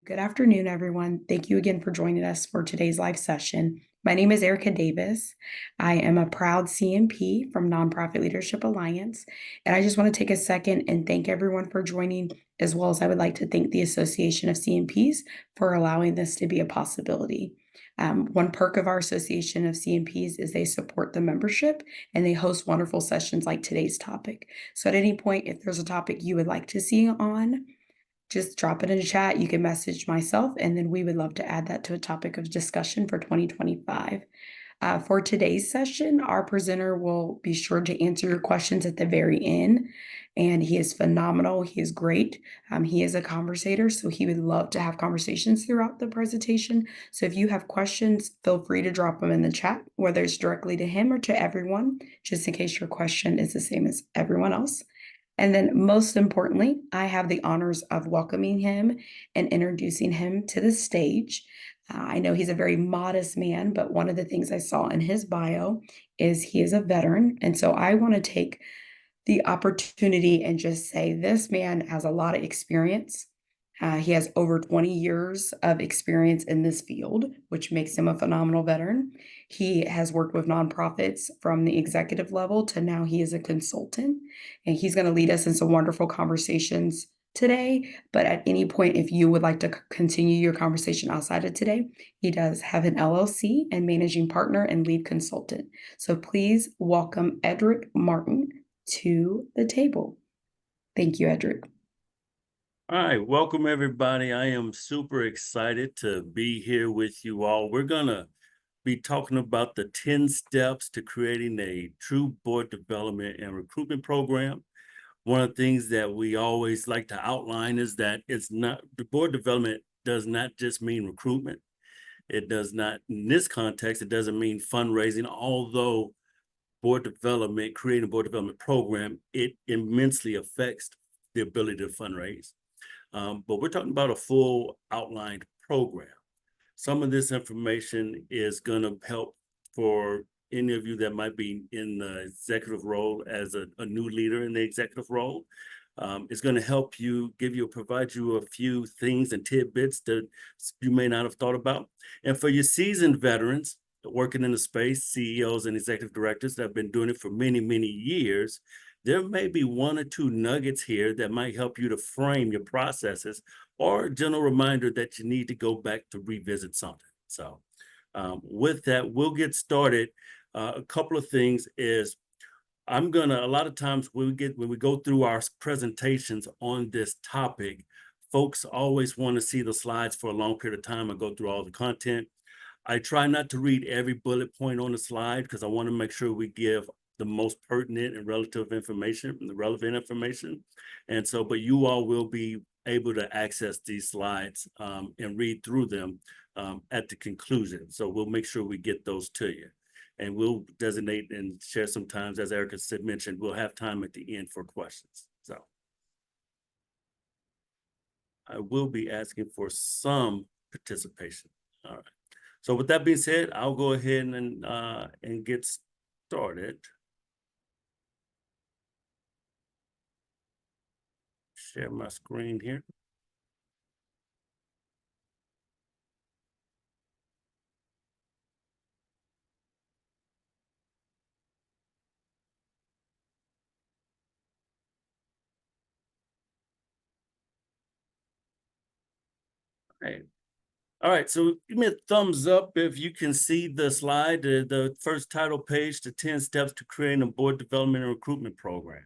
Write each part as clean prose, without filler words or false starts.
Good afternoon, everyone. Thank you again for joining us for today's live session. My name is Erica Davis. I am a proud CMP from Nonprofit Leadership Alliance, and I just want to take a second and thank everyone for joining, as well as I would like to thank the Association of CMPs for allowing this to be a possibility. One perk of our Association of CMPs is they support the membership and they host wonderful sessions like today's topic. So at any point, if there's a topic you would like to see on, just drop it in the chat. You can message myself, and then we would love to add that to a topic of discussion for 2025. For today's session, our presenter will be sure to answer your questions at the very end, and he is phenomenal. He is great. He is a conversator, so he would love to have conversations throughout the presentation. So if you have questions, feel free to drop them in the chat, whether it's directly to him or to everyone, just in case your question is the same as everyone else. And then most importantly, I have the honors of welcoming him and introducing him to the stage. I know he's a very modest man, but one of the things I saw in his bio is he is a veteran. And so I want to take the opportunity and just say this man has a lot of experience. He has over 20 years of experience in this field, which makes him a phenomenal veteran. He has worked with nonprofits from the executive level to now he is a consultant, and he's going to lead us in some wonderful conversations today. But at any point, if you would like to continue your conversation outside of today, he does have an LLC and managing partner and lead consultant. So please welcome Edric Martin to the table. Thank you, Edric. All right, welcome everybody. I am super excited to be here with you all. We're gonna be talking about the 10 steps to creating a true board development and recruitment program. One of the things that we always like to outline is that the board development does not just mean recruitment. It does not, in this context, it doesn't mean fundraising, although creating a board development program, it immensely affects the ability to fundraise. But we're talking about a full outlined program. Some of this information is going to help for any of you that might be in the executive role as a new leader in the executive role. It's going to help you, provide you a few things and tidbits that you may not have thought about. And for your seasoned veterans working in the space, CEOs and executive directors that have been doing it for many, many years, there may be one or two nuggets here that might help you to frame your processes, or a general reminder that you need to go back to revisit something. So with that, we'll get started. A couple of things is a lot of times when we go through our presentations on this topic, folks always want to see the slides for a long period of time and go through all the content. I try not to read every bullet point on the slide because I want to make sure we give the most pertinent and relevant information. And so, but you all will be able to access these slides and read through them at the conclusion. So we'll make sure we get those to you. And we'll designate and share some times, as Erica mentioned, we'll have time at the end for questions. So I will be asking for some participation. All right. So with that being said, I'll go ahead and get started. Share my screen here. All right, so give me a thumbs up if you can see the slide, the first title page, the 10 steps to creating a board development and recruitment program.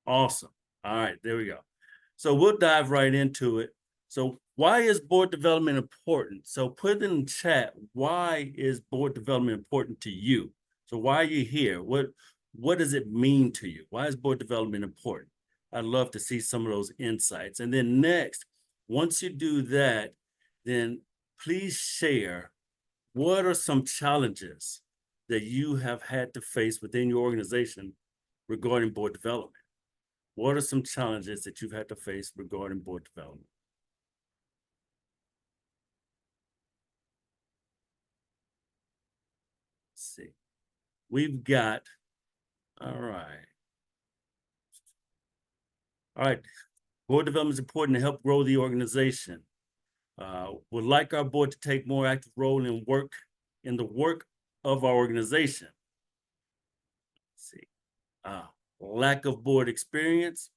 Awesome. All right, there we go. So we'll dive right into it. So why is board development important? So put in the chat, why is board development important to you? So why are you here? What does it mean to you? Why is board development important? I'd love to see some of those insights. And then next, once you do that, then please share what are some challenges that you have had to face within your organization regarding board development? What are some challenges that you've had to face regarding board development? Let's see. We've got, all right. All right. Board development is important to help grow the organization. Would like our board to take more active role in the work of our organization. Let's see. Lack of board experience.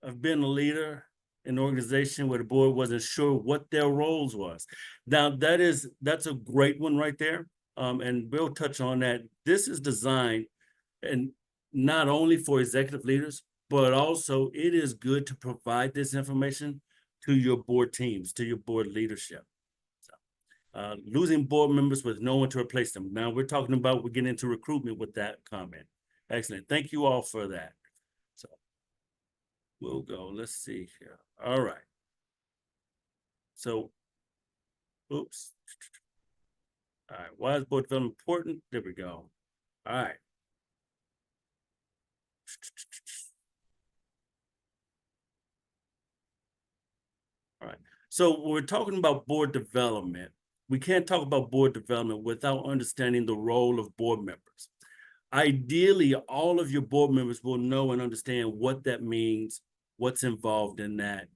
I've been a leader in an organization where the board wasn't sure what their roles was. Now that's a great one right there. And we'll touch on that. This is designed and not only for executive leaders, but also it is good to provide this information to your board teams, to your board leadership. So, losing board members with no one to replace them. Now we're getting into recruitment with that comment. Excellent. Thank you all for that. So we'll go, let's see here. All right. So, oops. All right, why is board development important? There we go. All right. All right. So when we're talking about board development, we can't talk about board development without understanding the role of board members. Ideally, all of your board members will know and understand what that means, what's involved in that,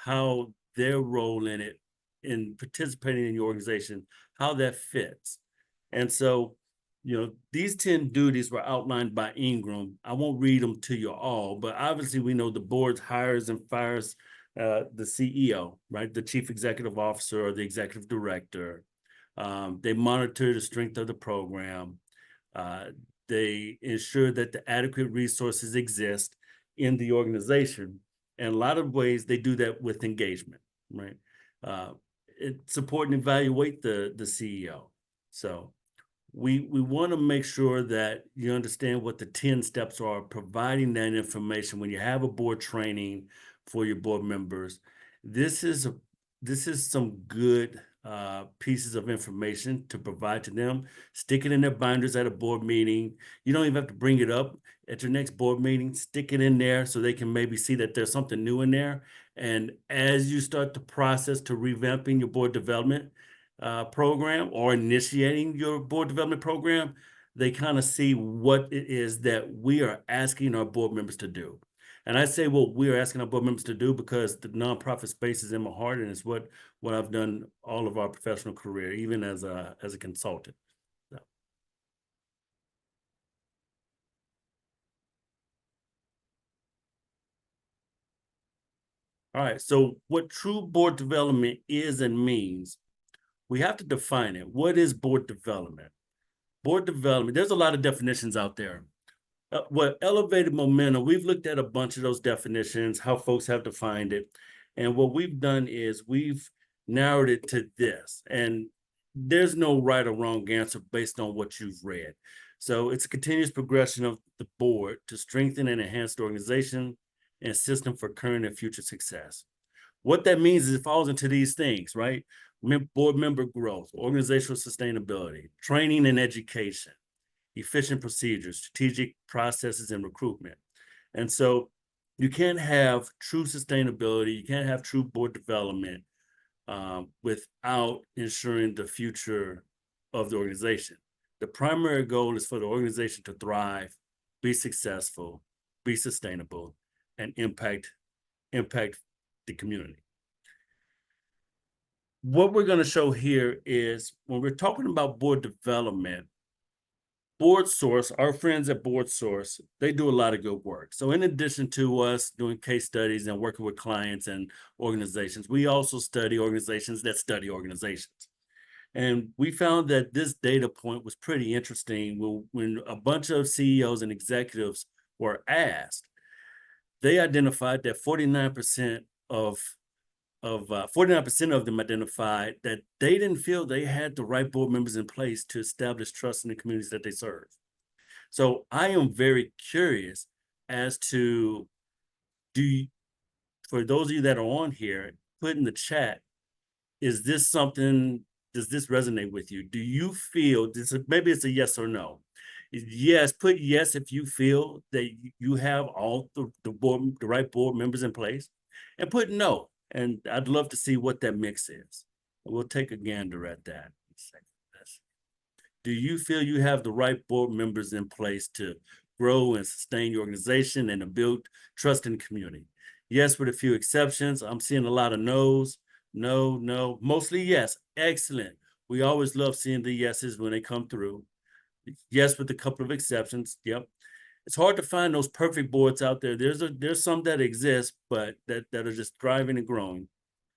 how their role in it, in participating in your organization, how that fits. And so, these 10 duties were outlined by Ingram. I won't read them to you all, but obviously we know the board hires and fires the CEO, right? The chief executive officer or the executive director. They monitor the strength of the program. They ensure that the adequate resources exist in the organization. And a lot of ways they do that with engagement, right? Support and evaluate the CEO. So we want to make sure that you understand what the 10 steps are, providing that information when you have a board training for your board members. This is some good pieces of information to provide to them. Stick it in their binders at a board meeting. You don't even have to bring it up at your next board meeting. Stick it in there so they can maybe see that there's something new in there. And as you start the process to revamping your board development program or initiating your board development program, they kind of see what it is that we are asking our board members to do. And I say what we are asking our board members to do because the nonprofit space is in my heart, and it's what I've done all of our professional career, even as a consultant. So. All right, so what true board development is and means, we have to define it. What is board development? Board development, there's a lot of definitions out there. What elevated momentum, we've looked at a bunch of those definitions, how folks have defined it. And what we've done is we've narrowed it to this. And there's no right or wrong answer based on what you've read. So it's a continuous progression of the board to strengthen and enhance the organization and system for current and future success. What that means is it falls into these things, right? Board member growth, organizational sustainability, training and education, efficient procedures, strategic processes, and recruitment. And so you can't have true sustainability, you can't have true board development without ensuring the future of the organization. The primary goal is for the organization to thrive, be successful, be sustainable, and impact the community. What we're going to show here is when we're talking about board development, Board Source, our friends at Board Source, they do a lot of good work. So in addition to us doing case studies and working with clients and organizations, we also study organizations that study organizations. And we found that this data point was pretty interesting. When a bunch of CEOs and executives were asked, they identified that 49% of 49% of them identified that they didn't feel they had the right board members in place to establish trust in the communities that they serve. So I am very curious as to, for those of you that are on here, put in the chat, is this something, does this resonate with you? Do you feel, maybe it's a yes or no. Yes, put yes if you feel that you have all the right board members in place, and put no. And I'd love to see what that mix is. We'll take a gander at that. Do you feel you have the right board members in place to grow and sustain your organization and to build trust in the community. Yes, with a few exceptions. I'm seeing a lot of no's. No, no, mostly yes. Excellent. We always love seeing the yeses when they come through. Yes, with a couple of exceptions. Yep. It's hard to find those perfect boards out there. There's some that exist, but that are just thriving and growing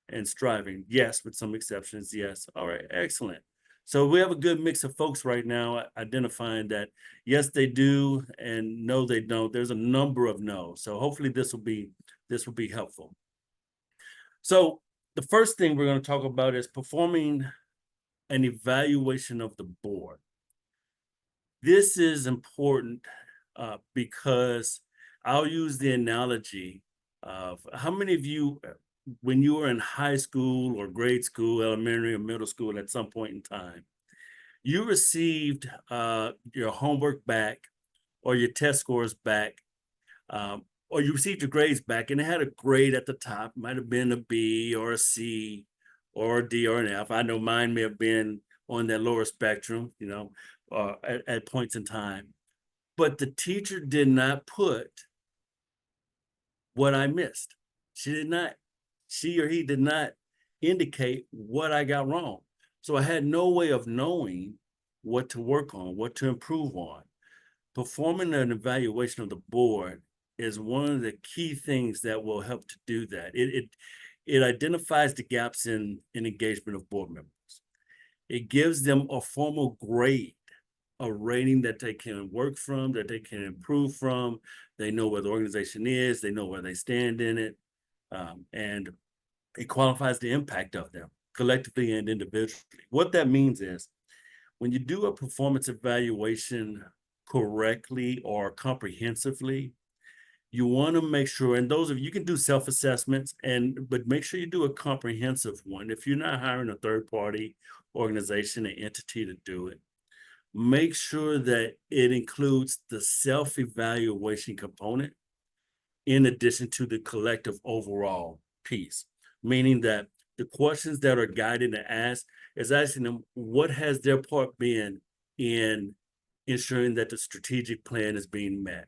and striving. Yes, with some exceptions. Yes. All right. Excellent. So we have a good mix of folks right now identifying that yes, they do, and no, they don't. There's a number of no. So hopefully this will be helpful. So the first thing we're going to talk about is performing an evaluation of the board. This is important because I'll use the analogy of how many of you, when you were in high school or grade school, elementary or middle school at some point in time, you received your homework back or your test scores back, or you received your grades back and it had a grade at the top, might have been a B or a C or a D or an F. I know mine may have been on that lower spectrum, at points in time. But the teacher did not put what I missed. She or he did not indicate what I got wrong. So I had no way of knowing what to work on, what to improve on. Performing an evaluation of the board is one of the key things that will help to do that. It identifies the gaps in engagement of board members. It gives them a formal grade, a rating that they can work from, that they can improve from. They know where the organization is, they know where they stand in it, and it qualifies the impact of them collectively and individually. What that means is when you do a performance evaluation correctly or comprehensively, you want to make sure, and those of you can do self-assessments, but make sure you do a comprehensive one. If you're not hiring a third-party organization, an entity to do it, make sure that it includes the self-evaluation component in addition to the collective overall piece, meaning that the questions that are guided and asked is asking them what has their part been in ensuring that the strategic plan is being met.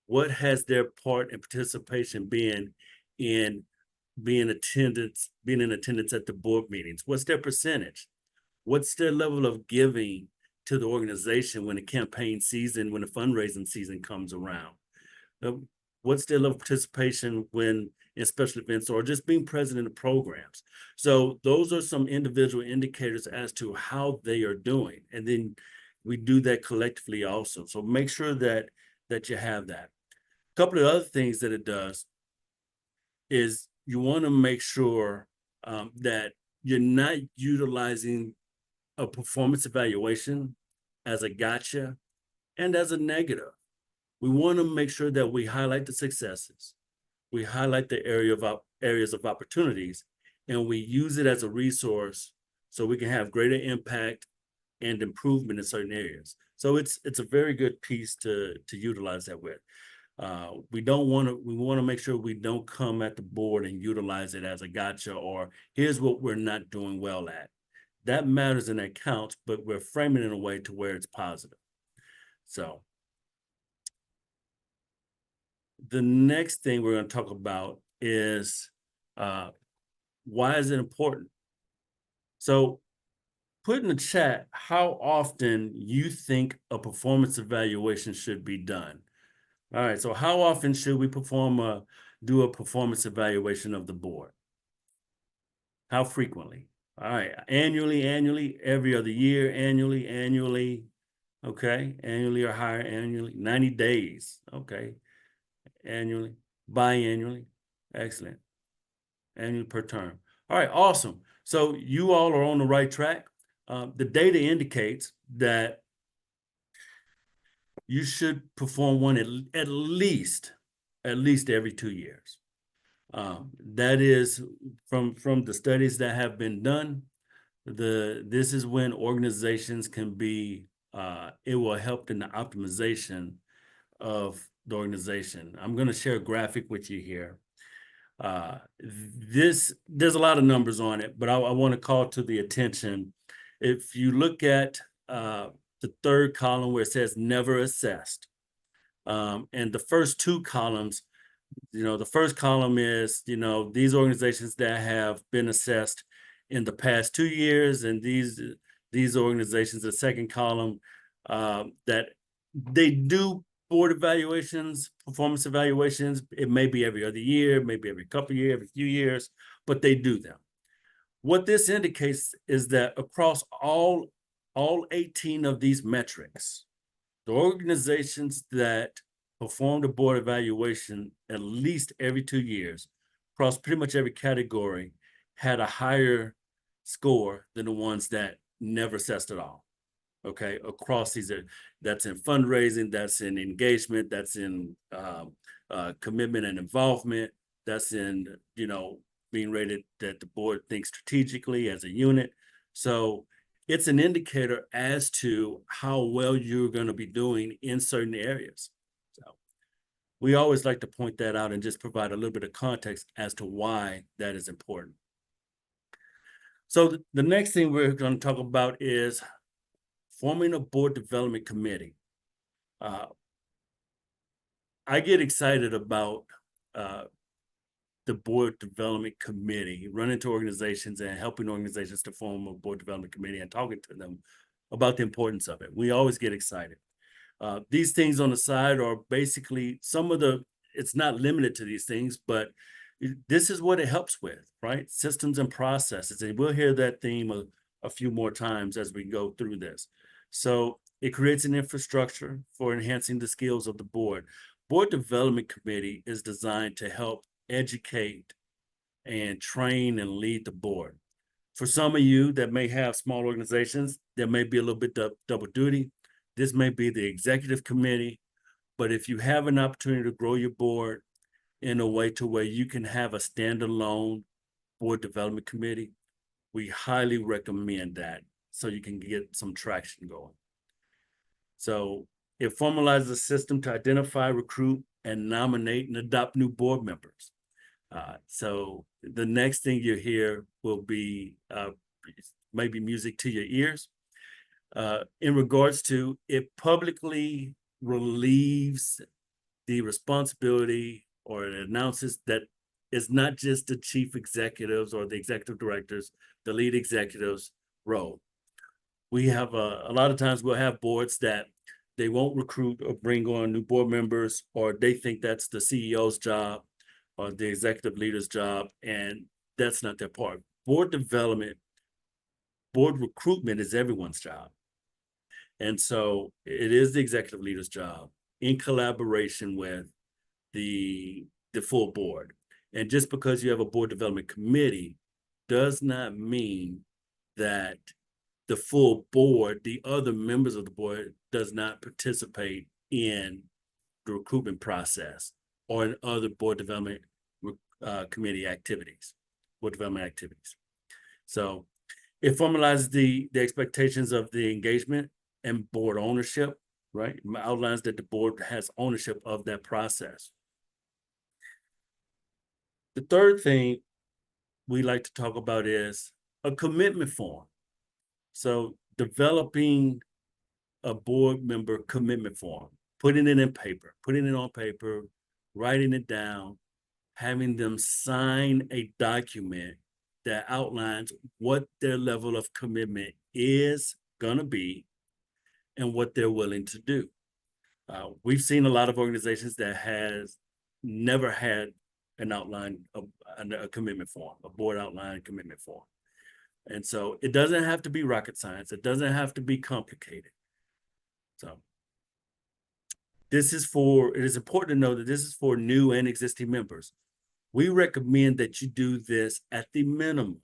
What has their part and participation been in being in attendance at the board meetings? What's their percentage? What's their level of giving to the organization when the campaign season, when the fundraising season comes around? What's their level of participation when in special events or just being present in the programs? So those are some individual indicators as to how they are doing. And then we do that collectively also. So make sure that you have that. A couple of other things that it does is you want to make sure that you're not utilizing a performance evaluation as a gotcha and as a negative. We want to make sure that we highlight the successes, we highlight the areas of opportunities, and we use it as a resource so we can have greater impact and improvement in certain areas. So it's a very good piece to utilize that with. We want to make sure we don't come at the board and utilize it as a gotcha or here's what we're not doing well at. That matters and that counts, but we're framing it in a way to where it's positive. So the next thing we're going to talk about is why is it important? So put in the chat how often you think a performance evaluation should be done. All right, so how often should we do a performance evaluation of the board? How frequently? All right, annually, every other year, annually, okay, annually or higher, annually, 90 days, okay, annually, biannually, excellent, annually per term. All right, awesome. So you all are on the right track. The data indicates that you should perform one at least every 2 years. That is from the studies that have been done. This is when organizations can be, it will help in the optimization of the organization. I'm going to share a graphic with you here. There's a lot of numbers on it, but I want to call to the attention. If you look at the third column where it says never assessed, And the first two columns, the first column is, these organizations that have been assessed in the past 2 years, and these organizations, the second column, that they do board evaluations, performance evaluations. It may be every other year, maybe every couple of years, every few years, but they do them. What this indicates is that across all 18 of these metrics, the organizations that performed a board evaluation at least every 2 years, across pretty much every category, had a higher score than the ones that never assessed at all. Okay, across these, that's in fundraising, that's in engagement, that's in commitment and involvement, that's in being rated that the board thinks strategically as a unit. So it's an indicator as to how well you're going to be doing in certain areas. So we always like to point that out and just provide a little bit of context as to why that is important. So the next thing we're going to talk about is forming a board development committee. I get excited about the board development committee, running to organizations and helping organizations to form a board development committee and talking to them about the importance of it. We always get excited. These things on the side are basically it's not limited to these things, but this is what it helps with, right? Systems and processes. And we'll hear that theme a few more times as we go through this. So it creates an infrastructure for enhancing the skills of the board. Board Development Committee is designed to help educate and train and lead the board. For some of you that may have small organizations, there may be a little bit double duty. This may be the executive committee, but if you have an opportunity to grow your board in a way to where you can have a standalone board development committee, we highly recommend that so you can get some traction going. So it formalizes a system to identify, recruit, and nominate and adopt new board members. So the next thing you hear will be maybe music to your ears. In regards to, it publicly relieves the responsibility, or it announces that it's not just the chief executives or the executive directors, the lead executives role. We have a lot of times we'll have boards that they won't recruit or bring on new board members, or they think that's the CEO's job or the executive leader's job, and that's not their part. Board development, board recruitment is everyone's job. And so it is the executive leader's job in collaboration with the full board. And just because you have a board development committee does not mean that the full board, the other members of the board, does not participate in the recruitment process or in other board development committee activities, board development activities. So it formalizes the expectations of the engagement and board ownership, right? It outlines that the board has ownership of that process. The third thing we like to talk about is a commitment form. So developing a board member commitment form, putting it in paper, putting it on paper, writing it down, having them sign a document that outlines what their level of commitment is going to be and what they're willing to do. We've seen a lot of organizations that has never had an outline of a commitment form, a board outline commitment form. And so it doesn't have to be rocket science. It doesn't have to be complicated. So it is important to know that this is for new and existing members. We recommend that you do this at the minimum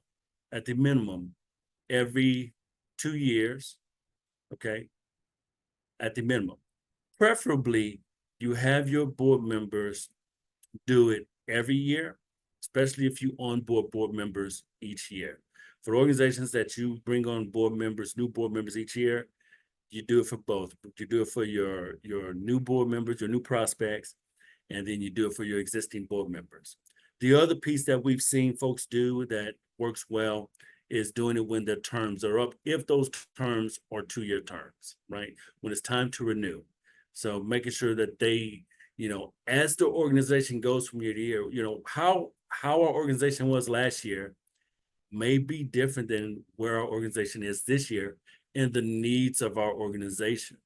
every 2 years, okay? At the minimum. Preferably, you have your board members do it every year, especially if you onboard board members each year. For organizations that you bring on board members, new board members each year, you do it for both. You do it for your new board members, your new prospects, and then you do it for your existing board members. The other piece that we've seen folks do that works well is doing it when their terms are up, if those terms are 2-year terms, right? When it's time to renew. So making sure that they, as the organization goes from year to year, how our organization was last year may be different than where our organization is this year and the needs of our organization.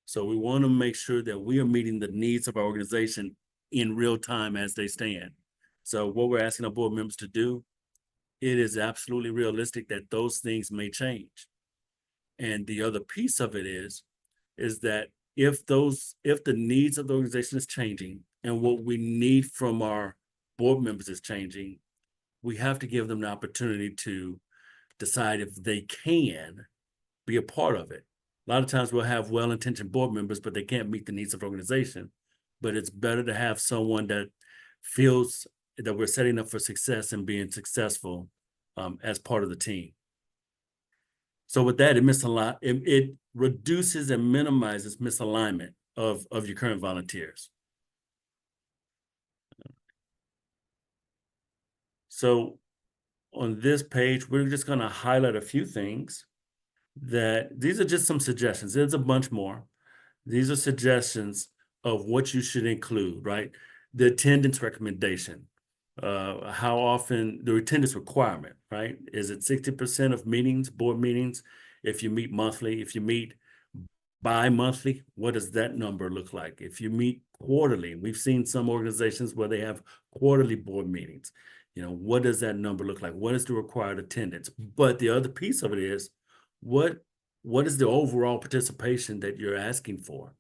So we want to make sure that we are meeting the needs of our organization in real time as they stand. So what we're asking our board members to do, it is absolutely realistic that those things may change. And the other piece of it is that if the needs of the organization is changing and what we need from our board members is changing, we have to give them the opportunity to decide if they can be a part of it. A lot of times we'll have well-intentioned board members, but they can't meet the needs of the organization. But it's better to have someone that feels that we're setting up for success and being successful as part of the team. So with that, it reduces and minimizes misalignment of your current volunteers. So on this page, we're just going to highlight a few things that these are just some suggestions. There's a bunch more. These are suggestions of what you should include, right? The attendance recommendation, how often the attendance requirement, right? Is it 60% of meetings, board meetings? If you meet monthly, if you meet bi-monthly, what does that number look like? If you meet quarterly, we've seen some organizations where they have quarterly board meetings. What does that number look like? What is the required attendance? But the other piece of it is, what is the overall participation that you're asking for?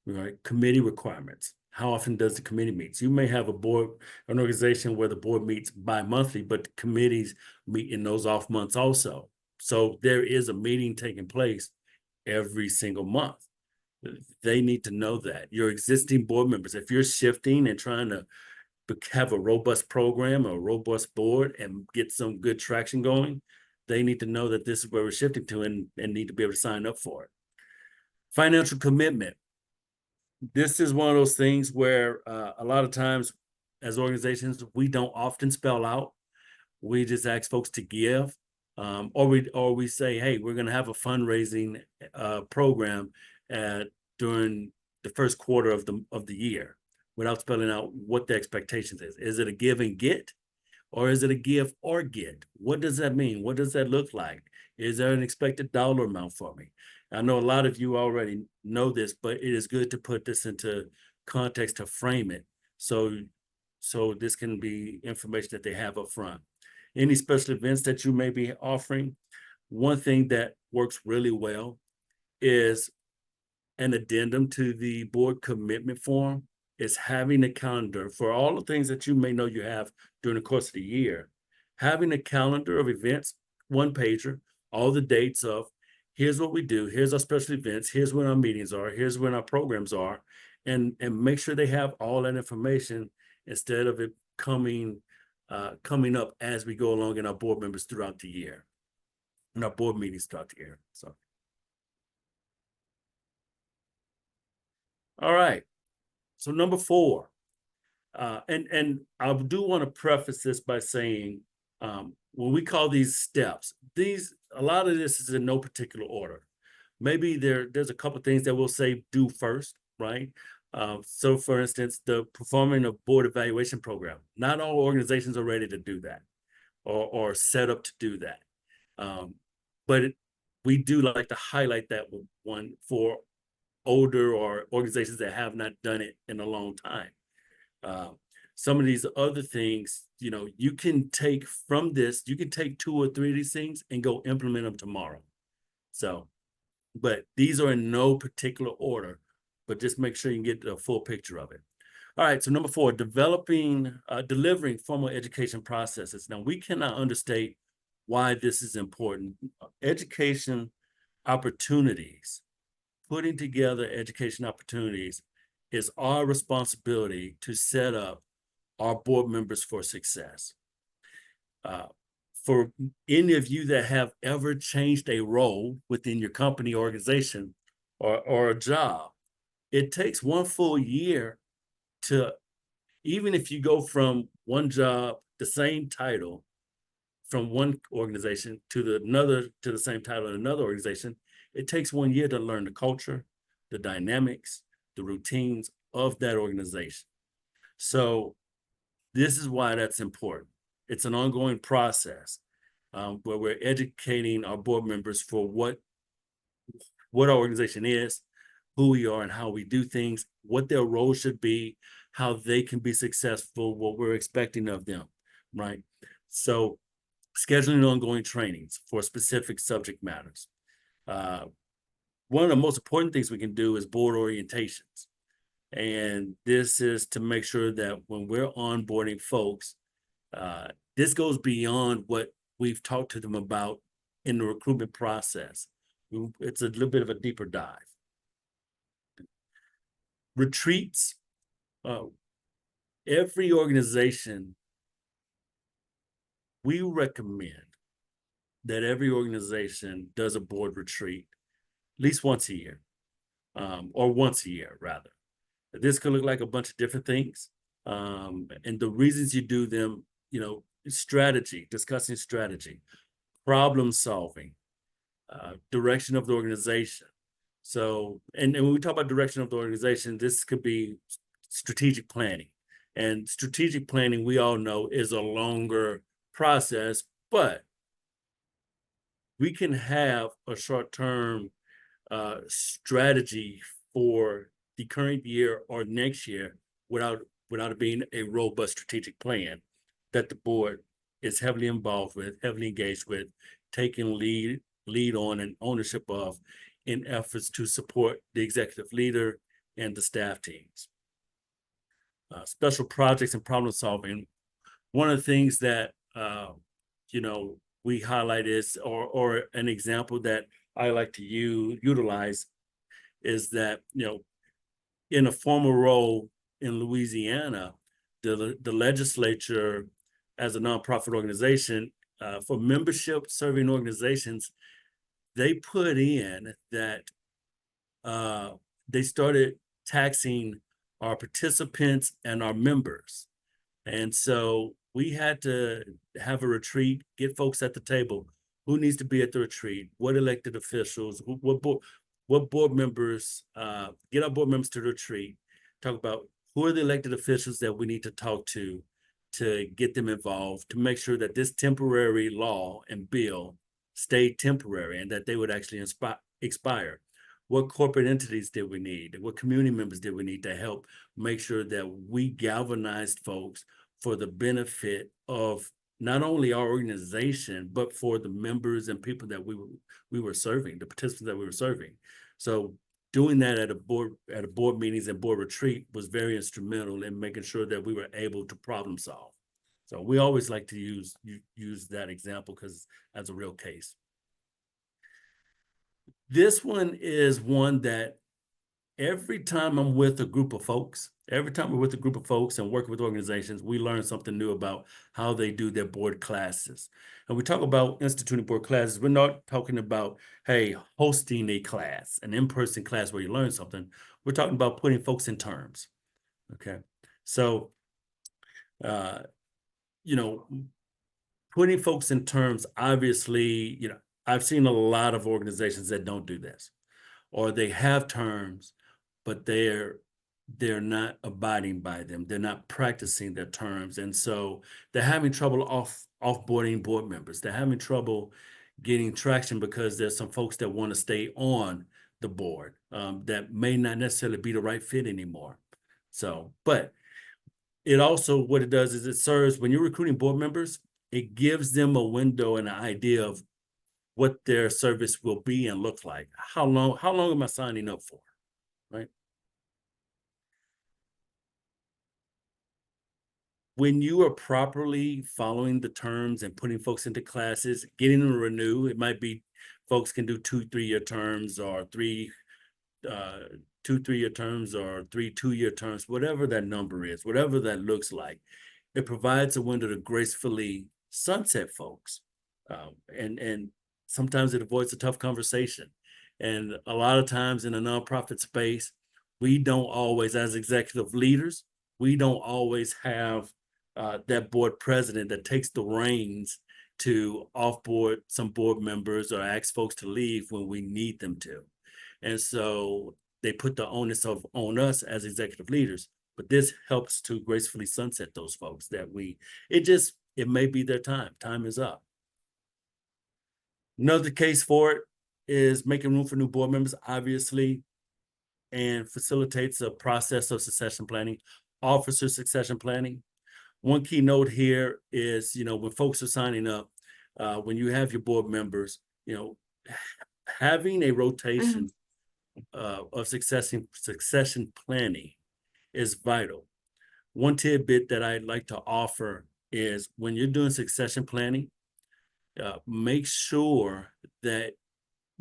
Right? Committee requirements. How often does the committee meet? You may have an organization where the board meets bi-monthly, but the committees meet in those off months also. So there is a meeting taking place every single month. They need to know that. Your existing board members, if you're shifting and trying to have a robust program, a robust board, and get some good traction going, they need to know that this is where we're shifting to and need to be able to sign up for it. Financial commitment. This is one of those things where a lot of times as organizations, we don't often spell out. We just ask folks to give, or we say, hey, we're going to have a fundraising program during the first quarter of the year, without spelling out what the expectations is. Is it a give and get, or is it a give or get? What does that mean? What does that look like? Is there an expected dollar amount for me? I know a lot of you already know this, but it is good to put this into context to frame it. So this can be information that they have up front. Any special events that you may be offering, one thing that works really well is an addendum to the board commitment form, is having a calendar for all the things that you may know you have during the course of the year. Having a calendar of events, one pager, all the dates of, here's what we do, here's our special events, here's when our meetings are, here's when our programs are, and make sure they have all that information instead of it coming up as we go along in our board members throughout the year, in our board meetings throughout the year. So, all right. So number 4, and I do want to preface this by saying, when we call these steps, a lot of this is in no particular order. Maybe there's a couple things that we'll say do first, right? So for instance, the performing a board evaluation program. Not all organizations are ready to do that or set up to do that. But we do like to highlight that one for older or organizations that have not done it in a long time. Some of these other things, you can take from this, you can take 2 or 3 of these things and go implement them tomorrow. So, but these are in no particular order, but just make sure you can get a full picture of it. All right, so number 4, delivering formal education processes. Now, we cannot understate why this is important. Education opportunities, putting together education opportunities is our responsibility to set up our board members for success. For any of you that have ever changed a role within your company, organization, or a job, it takes 1 full year to, even if you go from one job, the same title, from one organization to the same title in another organization, it takes 1 year to learn the culture, the dynamics, the routines of that organization. So this is why that's important. It's an ongoing process where we're educating our board members for what our organization is, who we are and how we do things, what their role should be, how they can be successful, what we're expecting of them, right? So scheduling ongoing trainings for specific subject matters. One of the most important things we can do is board orientations. And this is to make sure that when we're onboarding folks, this goes beyond what we've talked to them about in the recruitment process. It's a little bit of a deeper dive. Retreats, every organization, we recommend that every organization does a board retreat at least once a year, or once a year rather. This could look like a bunch of different things. And the reasons you do them, strategy, discussing strategy, problem solving, direction of the organization. So, and when we talk about direction of the organization, this could be strategic planning. And strategic planning, we all know, is a longer process, but we can have a short-term strategy for the current year or next year without it being a robust strategic plan that the board is heavily involved with, heavily engaged with, taking lead on and ownership of in efforts to support the executive leader and the staff teams. Special projects and problem solving. One of the things that we highlight is, or an example that I like to utilize is that, in a former role in Louisiana, the legislature, as a nonprofit organization, for membership serving organizations, they put in that they started taxing our participants and our members. And so we had to have a retreat, get folks at the table. Who needs to be at the retreat? What elected officials? What board members? Get our board members to the retreat. Talk about who are the elected officials that we need to talk to get them involved, to make sure that this temporary law and bill stayed temporary and that they would actually expire. What corporate entities did we need? What community members did we need to help make sure that we galvanized folks for the benefit of not only our organization, but for the members and people that we were serving, the participants that we were serving. So doing that at board meetings and board retreat was very instrumental in making sure that we were able to problem solve. So we always like to use that example because that's a real case. This one is one that every time I'm with a group of folks, every time we're with a group of folks and working with organizations, we learn something new about how they do their board classes. And we talk about instituting board classes. We're not talking about, hey, hosting a class, an in-person class where you learn something. We're talking about putting folks in terms. Okay. So, putting folks in terms, obviously, I've seen a lot of organizations that don't do this, or they have terms, but they're not abiding by them. They're not practicing their terms. And so they're having trouble offboarding board members. They're having trouble getting traction because there's some folks that want to stay on the board that may not necessarily be the right fit anymore. So, but it also, what it does is it serves, when you're recruiting board members, it gives them a window and an idea of what their service will be and look like. How long am I signing up for, right? When you are properly following the terms and putting folks into classes, getting them to renew, it might be folks can do 2 3-year terms, or 2 3-year terms, or 3 2-year terms, whatever that number is, whatever that looks like. It provides a window to gracefully sunset folks. And sometimes it avoids a tough conversation. And a lot of times in a nonprofit space, we don't always, as executive leaders, we don't always have that board president that takes the reins to offboard some board members or ask folks to leave when we need them to. And so they put the onus on us as executive leaders. But this helps to gracefully sunset those folks that it may be their time. Time is up. Another case for it is making room for new board members, obviously, and facilitates a process of succession planning, officer succession planning. One key note here is, when folks are signing up, when you have your board members, having a rotation of succession planning is vital. One tidbit that I'd like to offer is when you're doing succession planning, make sure that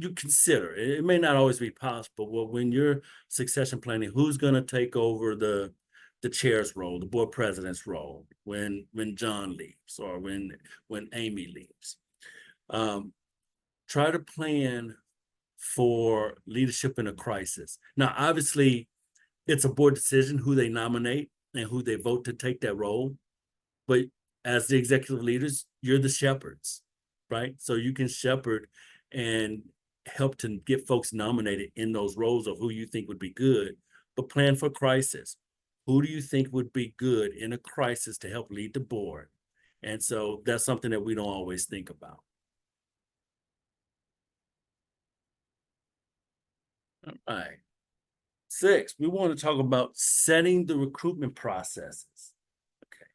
you consider, it may not always be possible, but when you're succession planning, who's going to take over the chair's role, the board president's role when John leaves or when Amy leaves. Try to plan for leadership in a crisis. Now, obviously, it's a board decision who they nominate and who they vote to take that role. But as the executive leaders, you're the shepherds, right? So you can shepherd and help to get folks nominated in those roles of who you think would be good, but plan for crisis. Who do you think would be good in a crisis to help lead the board? And so that's something that we don't always think about. All right. 6, we want to talk about setting the recruitment processes. Okay.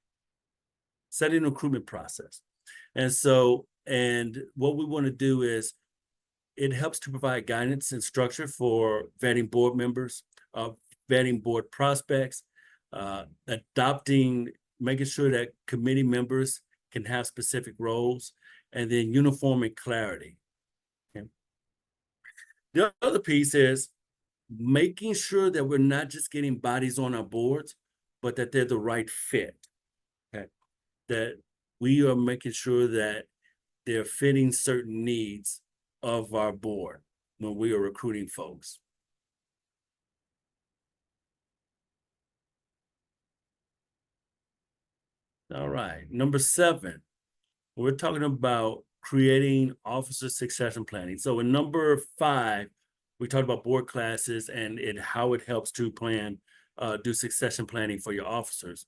Setting the recruitment process. And what we want to do is it helps to provide guidance and structure for vetting board members, vetting board prospects, making sure that committee members can have specific roles, and then uniform and clarity. Okay. The other piece is making sure that we're not just getting bodies on our boards, but that they're the right fit. Okay. That we are making sure that they're fitting certain needs of our board when we are recruiting folks. All right, number 7, we're talking about creating officer succession planning. So in number 5, we talked about board classes and how it helps to do succession planning for your officers.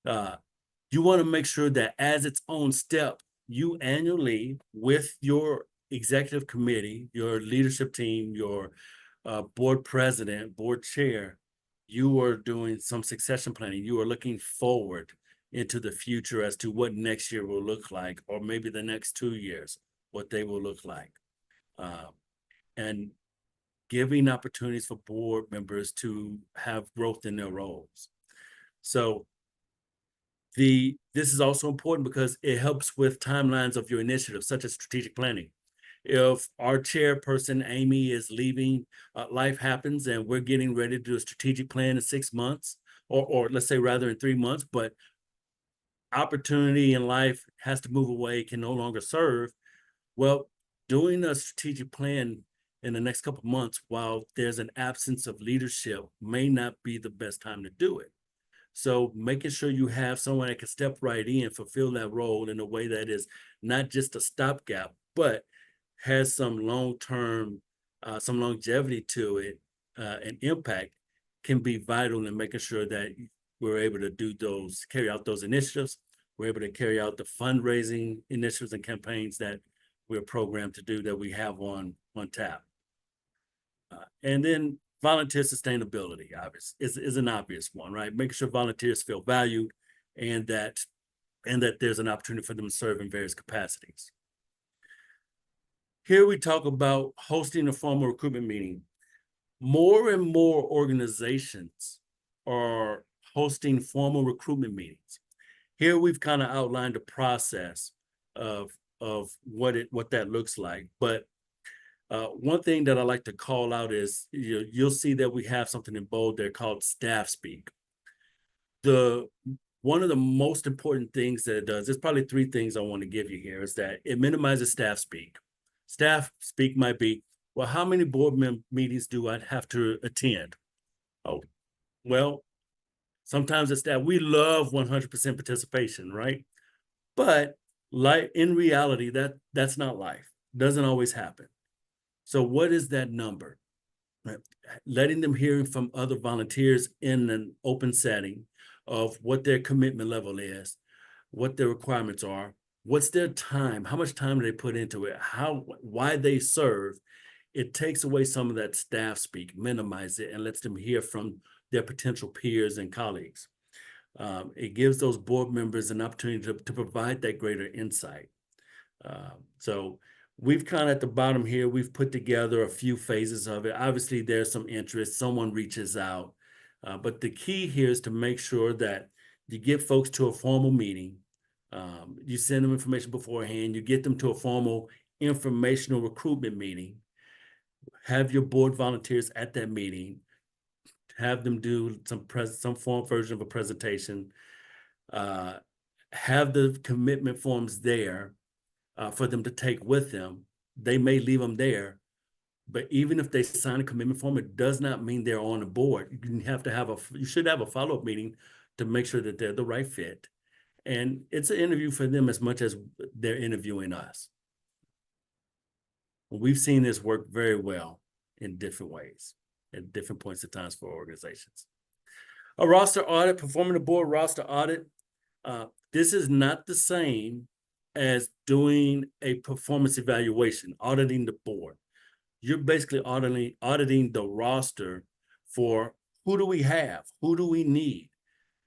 You want to make sure that as its own step, you annually with your executive committee, your leadership team, your board president, board chair, you are doing some succession planning. You are looking forward into the future as to what next year will look like, or maybe the next 2 years, what they will look like. And giving opportunities for board members to have growth in their roles. So this is also important because it helps with timelines of your initiatives, such as strategic planning. If our chairperson, Amy, is leaving, life happens and we're getting ready to do a strategic plan in 6 months, or let's say rather in 3 months, but opportunity in life has to move away, can no longer serve. Well, doing a strategic plan in the next couple of months while there's an absence of leadership may not be the best time to do it. So making sure you have someone that can step right in, fulfill that role in a way that is not just a stopgap, but has some long-term, some longevity to it, and impact, can be vital in making sure that we're able to carry out those initiatives. We're able to carry out the fundraising initiatives and campaigns that we're programmed to do, that we have on tap. And then volunteer sustainability, obvious, is an obvious one, right? Making sure volunteers feel valued and that there's an opportunity for them to serve in various capacities. Here we talk about hosting a formal recruitment meeting. More and more organizations are hosting formal recruitment meetings. Here we've kind of outlined the process of what that looks like. But one thing that I like to call out is you'll see that we have something in bold there called staff speak. One of the most important things that it does, there's probably 3 things I want to give you here, is that it minimizes staff speak. Staff speak might be, well, how many board meetings do I have to attend? Oh, well, sometimes it's that we love 100% participation, right? But in reality, that's not life. Doesn't always happen. So what is that number? letting them hear from other volunteers in an open setting of what their commitment level is, what their requirements are, what's their time, how much time do they put into it, why they serve. It takes away some of that staff speak, minimize it, and lets them hear from their potential peers and colleagues. It gives those board members an opportunity to provide that greater insight. So we've kind of at the bottom here, we've put together a few phases of it. Obviously, there's some interest, someone reaches out. But the key here is to make sure that you get folks to a formal meeting. You send them information beforehand, you get them to a formal informational recruitment meeting, have your board volunteers at that meeting, have them do some form version of a presentation, uh, have the commitment forms there for them to take with them. They may leave them there, but even if they sign a commitment form, it does not mean they're on the board. You should have a follow-up meeting to make sure that they're the right fit. And it's an interview for them as much as they're interviewing us. We've seen this work very well in different ways at different points of times for organizations. A roster audit, performing the board roster audit. This is not the same as doing a performance evaluation, auditing the board. You're basically auditing the roster for who do we have, who do we need,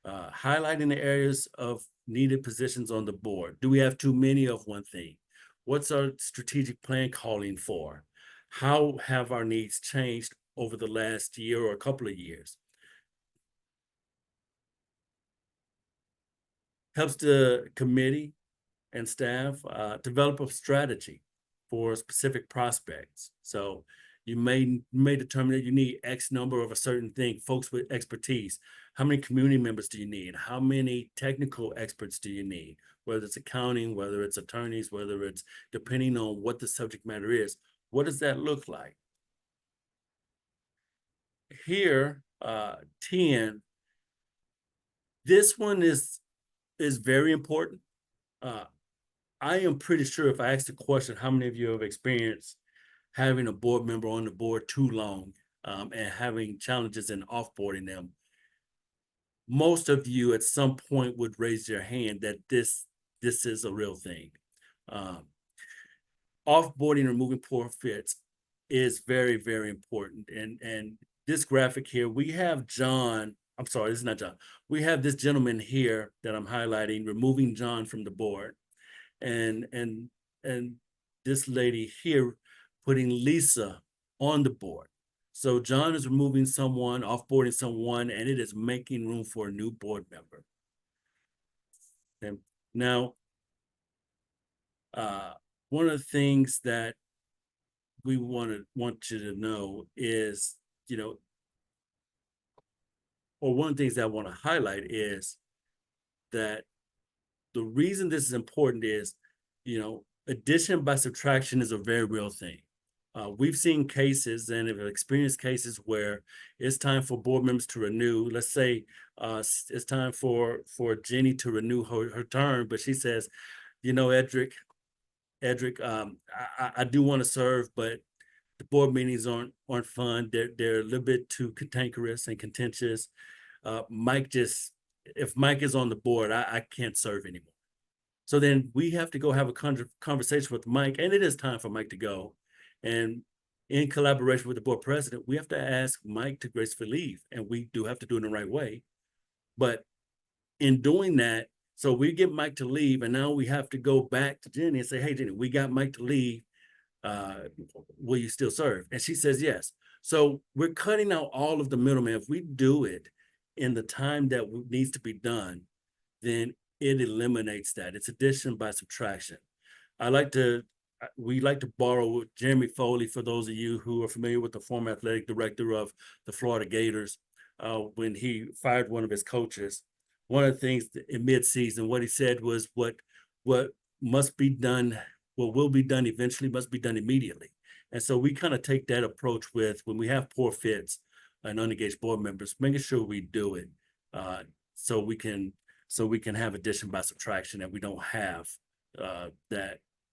highlighting the areas of needed positions on the board. Do we have too many of one thing? What's our strategic plan calling for? How have our needs changed over the last year or a couple of years? Helps the committee and staff develop a strategy for specific prospects. So you may determine that you need X number of a certain thing, folks with expertise. How many community members do you need? How many technical experts do you need? Whether it's accounting, whether it's attorneys, whether it's depending on what the subject matter is, what does that look like? Here, 10, this one is very important. I am pretty sure if I asked the question, how many of you have experienced having a board member on the board too long and having challenges in offboarding them, most of you at some point would raise your hand that this is a real thing. Offboarding and removing poor fits is very, very important. And this graphic here, we have John. I'm sorry, this is not John. We have this gentleman here that I'm highlighting, removing John from the board. And this lady here putting Lisa on the board. So John is removing someone, offboarding someone, and it is making room for a new board member. And now, one of the things that we want you to know is, or one of the things that I want to highlight is that the reason this is important is, addition by subtraction is a very real thing. We've seen cases and have experienced cases where it's time for board members to renew. Let's say it's time for Jenny to renew her term, but she says, Edric, I do want to serve, but the board meetings aren't fun. They're a little bit too cantankerous and contentious. If Mike is on the board, I can't serve anymore. So then we have to go have a conversation with Mike, and it is time for Mike to go. And in collaboration with the board president, we have to ask Mike to gracefully leave, and we do have to do it in the right way. But in doing that, so we get Mike to leave, and now we have to go back to Jenny and say, hey, Jenny, we got Mike to leave. Will you still serve? And she says yes. So we're cutting out all of the middleman. If we do it in the time that needs to be done, then it eliminates that. It's addition by subtraction. We like to borrow Jeremy Foley, for those of you who are familiar with the former athletic director of the Florida Gators, when he fired one of his coaches. One of the things in mid-season, what he said was what must be done, what will be done eventually must be done immediately. And so we kind of take that approach with when we have poor fits and unengaged board members, making sure we do it so we can have addition by subtraction, and we don't have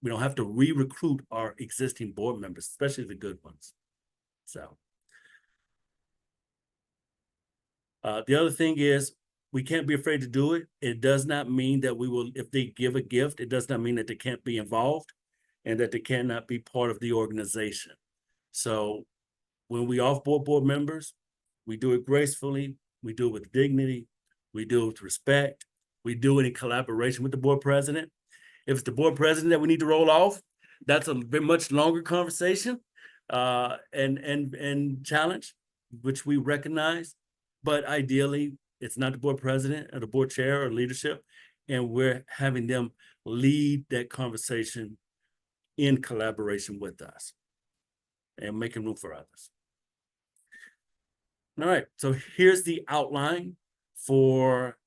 we don't have to re-recruit our existing board members, especially the good ones. So The other thing is we can't be afraid to do it. It does not mean that we will, if they give a gift, it does not mean that they can't be involved and that they cannot be part of the organization. So when we off-board board members, we do it gracefully, we do it with dignity, we do it with respect, we do it in collaboration with the board president. If it's the board president that we need to roll off, that's a very much longer conversation and challenge, which we recognize. But ideally, it's not the board president or the board chair or leadership, and we're having them lead that conversation in collaboration with us and making room for others. All right, so here's the outline for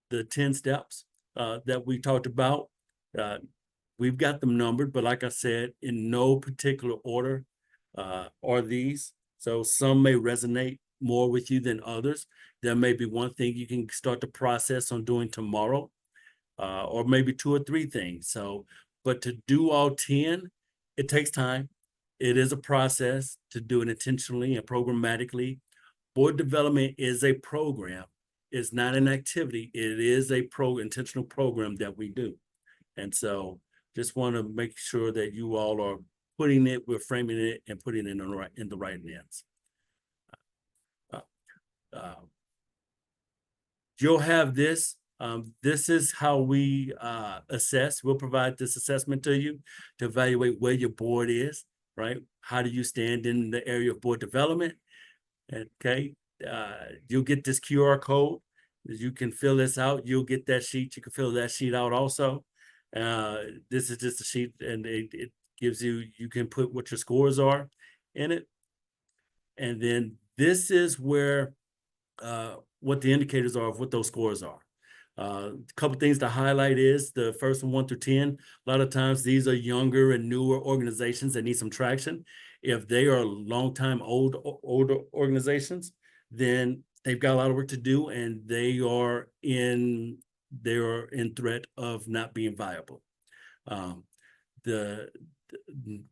the 10 steps that we talked about. We've got them numbered, but like I said, in no particular order are these. So some may resonate more with you than others. There may be one thing you can start the process on doing tomorrow, or maybe 2 or 3 things. So, but to do all 10, it takes time. It is a process to do it intentionally and programmatically. Board development is a program. It's not an activity. It is a intentional program that we do. And so just want to make sure that you all are putting it, we're framing it and putting it in the right lens. You'll have this. This is how we assess. We'll provide this assessment to you to evaluate where your board is, right? How do you stand in the area of board development? Okay, you'll get this QR code. You can fill this out. You'll get that sheet. You can fill that sheet out also. This is just a sheet, and it gives you, you can put what your scores are in it. And then this is where what the indicators are of what those scores are. A couple things to highlight is the first one, 1 through 10. A lot of times these are younger and newer organizations that need some traction. If they are longtime older organizations, then they've got a lot of work to do, and they are in threat of not being viable.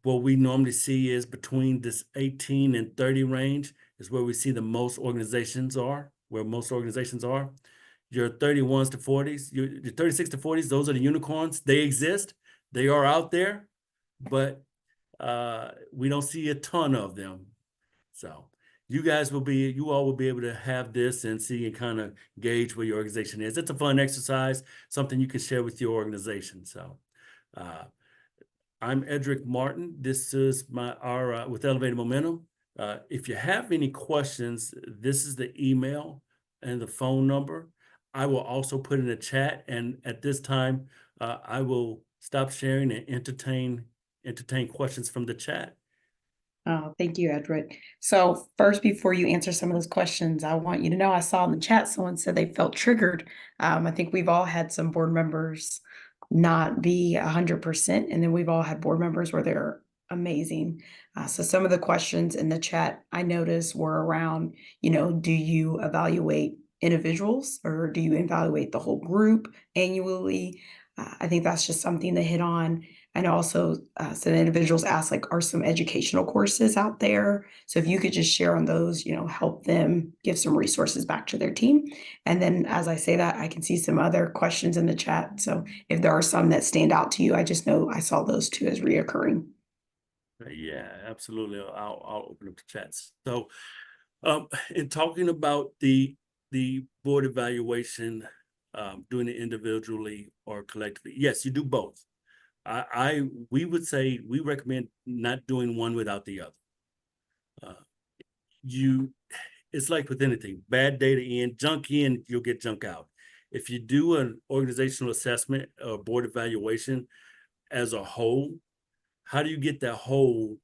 What we normally see is between this 18 and 30 range is where we see the most organizations are, where most organizations are. Your 31s to 40s, your 36 to 40s, those are the unicorns. They exist. They are out there, but we don't see a ton of them. So you all will be able to have this and see and kind of gauge where your organization is. It's a fun exercise, something you can share with your organization. So I'm Edric Martin. This is our with Elevated Momentum. If you have any questions, this is the email and the phone number. I will also put in the chat, and at this time, I will stop sharing and entertain questions from the chat. Oh, thank you, Edric. So first, before you answer some of those questions, I want you to know I saw in the chat someone said they felt triggered. I think we've all had some board members not be 100%, and then we've all had board members where they're amazing. So some of the questions in the chat I noticed were around, do you evaluate individuals or do you evaluate the whole group annually? I think that's just something to hit on. And also, some individuals asked, like, are some educational courses out there? So if you could just share on those, help them give some resources back to their team. And then as I say that, I can see some other questions in the chat. So if there are some that stand out to you, I just know I saw those two as reoccurring. Yeah, absolutely. I'll open up the chats. So in talking about the board evaluation, doing it individually or collectively, yes, you do both. We would say we recommend not doing one without the other. It's like with anything, bad data in, junk in, you'll get junk out. If you do an organizational assessment or board evaluation as a whole, how do you get the whole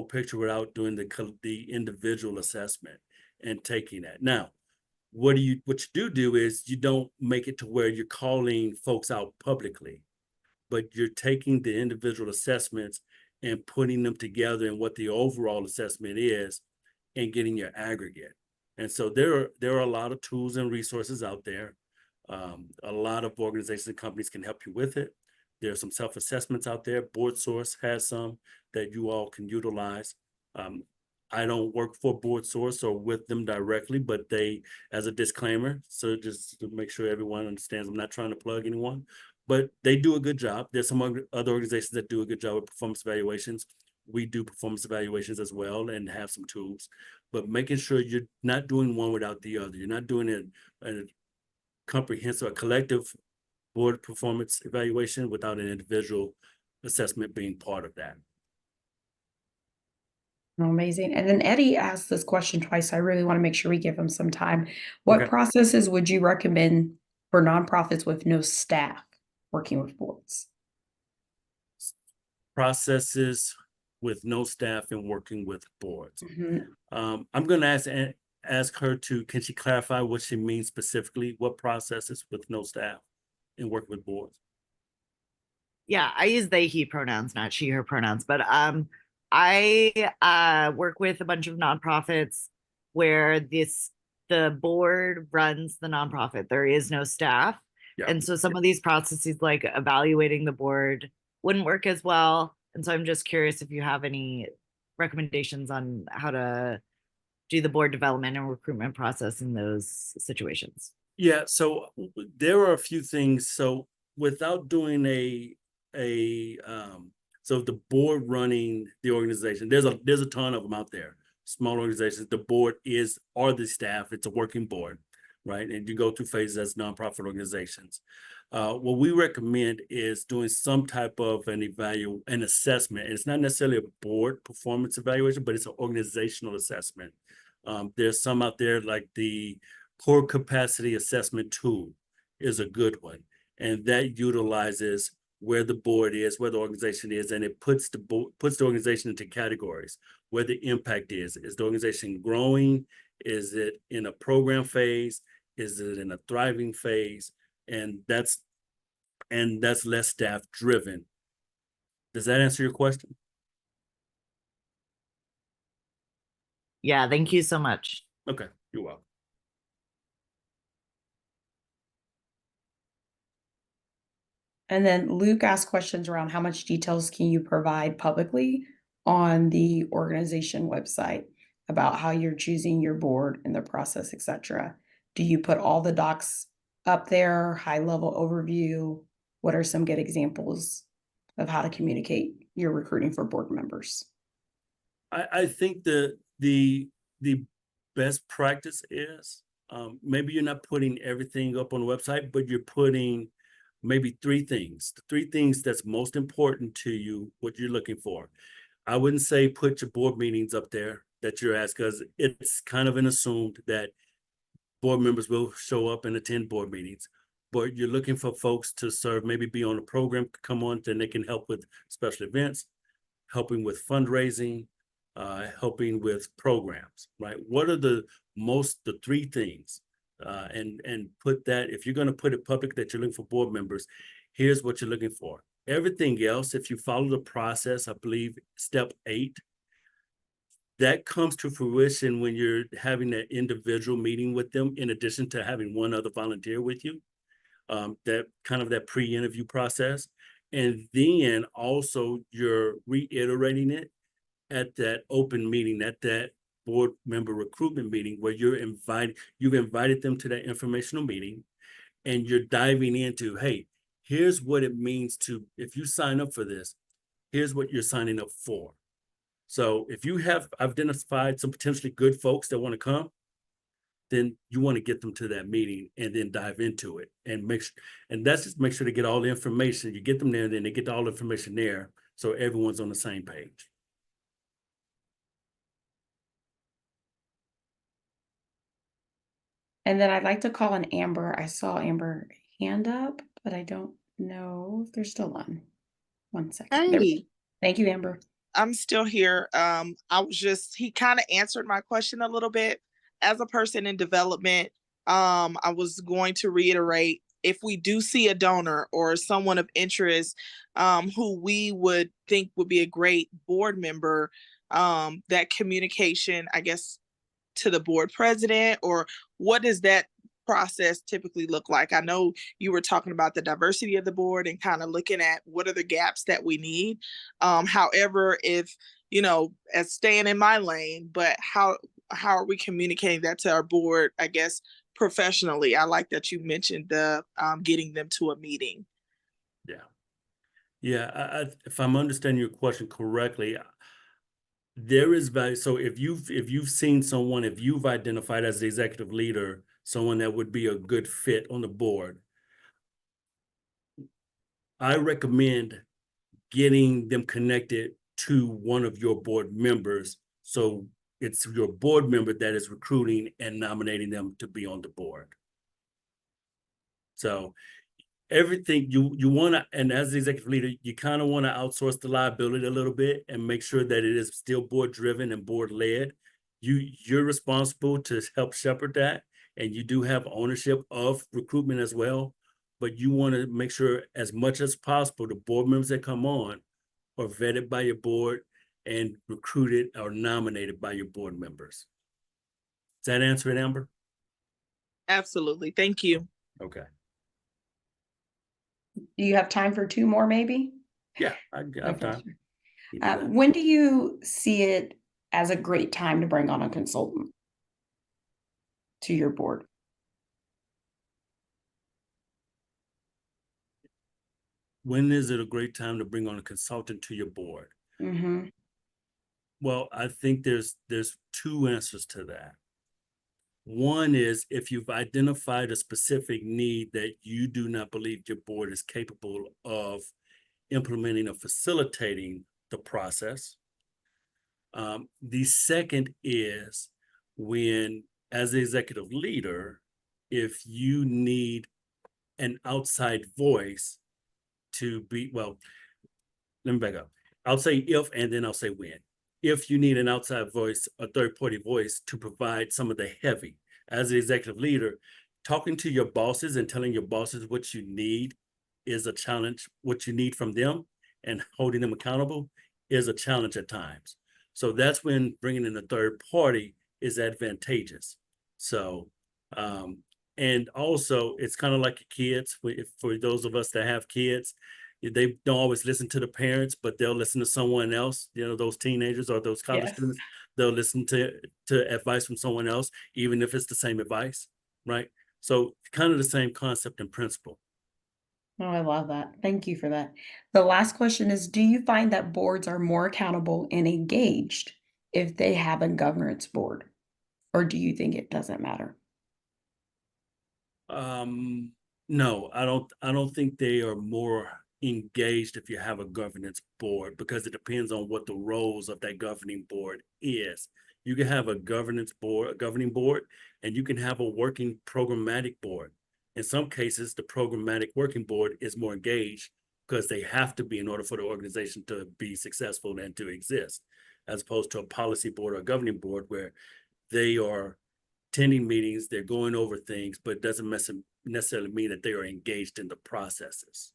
picture without doing the individual assessment and taking that? Now, what you do is you don't make it to where you're calling folks out publicly, but you're taking the individual assessments and putting them together in what the overall assessment is and getting your aggregate. And so there are a lot of tools and resources out there. A lot of organizations and companies can help you with it. There's some self-assessments out there. Board Source has some that you all can utilize. I don't work for Board Source or with them directly, but they, as a disclaimer, so just to make sure everyone understands, I'm not trying to plug anyone, but they do a good job. There's some other organizations that do a good job with performance evaluations. We do performance evaluations as well and have some tools, but making sure you're not doing one without the other. You're not doing a comprehensive, a collective board performance evaluation without an individual assessment being part of that. Amazing. And then Eddie asked this question twice. So I really want to make sure we give him some time. What Okay. processes would you recommend for nonprofits with no staff working with boards? Processes with no staff and working with boards. Mhm. I'm going to ask her to, can she clarify what she means specifically? What processes with no staff and work with boards? Yeah, I use they, he pronouns, not she, her pronouns. But I work with a bunch of nonprofits where the board runs the nonprofit. There is no staff. Yeah. And so some of these processes, like evaluating the board, wouldn't work as well. And so I'm just curious if you have any recommendations on how to do the board development and recruitment process in those situations. Yeah, so there are a few things. So without doing so the board running the organization, there's a ton of them out there. Small organizations, the board are the staff. It's a working board, right? And you go through phases as nonprofit organizations. What we recommend is doing some type of an assessment. And it's not necessarily a board performance evaluation, but it's an organizational assessment. There's some out there like the core capacity assessment tool is a good one. And that utilizes where the board is, where the organization is, and it puts the organization into categories, where the impact is. Is the organization growing? Is it in a program phase? Is it in a thriving phase? And that's less staff driven. Does that answer your question? Yeah, thank you so much. Okay, you're welcome. And then Luke asked questions around how much details can you provide publicly on the organization website about how you're choosing your board and the process, etc. Do you put all the docs up there, high level overview? What are some good examples of how to communicate your recruiting for board members? I think the best practice is maybe you're not putting everything up on the website, but you're putting maybe three things. The three things that's most important to you, what you're looking for. I wouldn't say put your board meetings up there that you're asked, because it's kind of an assumed that board members will show up and attend board meetings. But you're looking for folks to serve, maybe be on a program, come on, then they can help with special events, helping with fundraising, helping with programs, right? What are the three things? And put that, if you're going to put it public that you're looking for board members, here's what you're looking for. Everything else, if you follow the process, I believe step 8, that comes to fruition when you're having that individual meeting with them, in addition to having one other volunteer with you, that kind of that pre-interview process. And then also you're reiterating it at that open meeting, at that board member recruitment meeting, where you've invited them to that informational meeting, and you're diving into, hey, here's what it means if you sign up for this, here's what you're signing up for. So if you have identified some potentially good folks that want to come, then you want to get them to that meeting and then dive into it and make sure they get all the information. You get them there, and then they get all the information there, so everyone's on the same page. And then I'd like to call on Amber. I saw Amber hand up, but I don't know if they're still on. One second. Hey, Thank you, Amber. I'm still here. He kind of answered my question a little bit. As a person in development, I was going to reiterate, if we do see a donor or someone of interest, who we would think would be a great board member, that communication, I guess, to the board president, or what does that process typically look like? I know you were talking about the diversity of the board and kind of looking at what are the gaps that we need. However, if as staying in my lane, but how are we communicating that to our board, I guess, professionally? I like that you mentioned the getting them to a meeting. Yeah. Yeah, if I'm understanding your question correctly, there is value. So if you've seen someone, if you've identified as the executive leader, someone that would be a good fit on the board, I recommend getting them connected to one of your board members. So it's your board member that is recruiting and nominating them to be on the board. So everything you want to, and as the executive leader, you kind of want to outsource the liability a little bit and make sure that it is still board driven and board led. You're responsible to help shepherd that, and you do have ownership of recruitment as well. But you want to make sure as much as possible the board members that come on are vetted by your board and recruited or nominated by your board members. Does that answer it, Amber? Absolutely. Thank you. Okay. Do you have time for 2 more, maybe? Yeah, I have Okay. time. You do that. When do you see it as a great time to bring on a consultant to your board? When is it a great time to bring on a consultant to your board? Mm-hmm. Well, I think there's 2 answers to that. One is if you've identified a specific need that you do not believe your board is capable of implementing or facilitating the process. The second is when, as the executive leader, if you need an outside voice to be, well, let me back up. I'll say if, and then I'll say when. If you need an outside voice, a third-party voice to provide some of the heavy, as the executive leader, talking to your bosses and telling your bosses what you need is a challenge. What you need from them and holding them accountable is a challenge at times. So that's when bringing in a third party is advantageous. So, and also it's kind of like your kids. For those of us that have kids, they don't always listen to the parents, but they'll listen to someone else, those teenagers or those college Yes. students, they'll listen to advice from someone else, even if it's the same advice, right? So kind of the same concept and principle. Oh, I love that. Thank you for that. The last question is, do you find that boards are more accountable and engaged if they have a governance board? Or do you think it doesn't matter? No, I don't think they are more engaged if you have a governance board, because it depends on what the roles of that governing board is. You can have a governance board, a governing board, and you can have a working programmatic board. In some cases, the programmatic working board is more engaged because they have to be in order for the organization to be successful and to exist, as opposed to a policy board or a governing board where they are attending meetings, they're going over things, but it doesn't necessarily mean that they are engaged in the processes.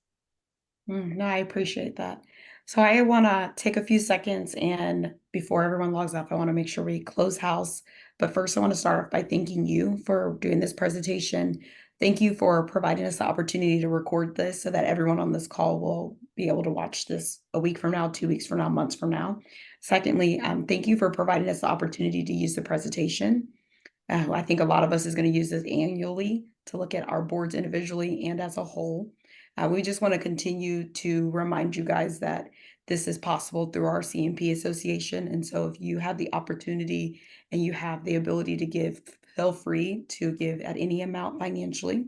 No, I appreciate that. So I want to take a few seconds, and before everyone logs off, I want to make sure we close house. But first, I want to start off by thanking you for doing this presentation. Thank you for providing us the opportunity to record this so that everyone on this call will be able to watch this a week from now, 2 weeks from now, months from now. Secondly, thank you for providing us the opportunity to use the presentation. I think a lot of us is going to use this annually to look at our boards individually and as a whole. We just want to continue to remind you guys that this is possible through our CMP Association. And so if you have the opportunity and you have the ability to give, feel free to give at any amount financially.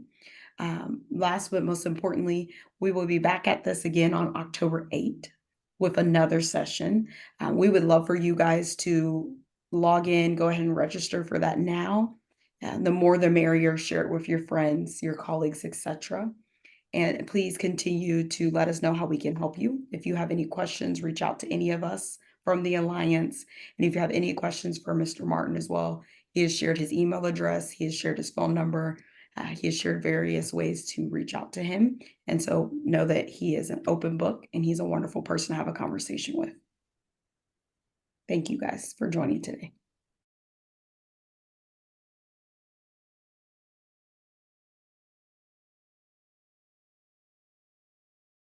Last but most importantly, we will be back at this again on October 8th with another session. We would love for you guys to log in, go ahead and register for that now. The more the merrier, share it with your friends, your colleagues, etc. And please continue to let us know how we can help you. If you have any questions, reach out to any of us from the Alliance. And if you have any questions for Mr. Martin as well, he has shared his email address, he has shared his phone number, he has shared various ways to reach out to him. And so know that he is an open book and he's a wonderful person to have a conversation with. Thank you guys for joining today.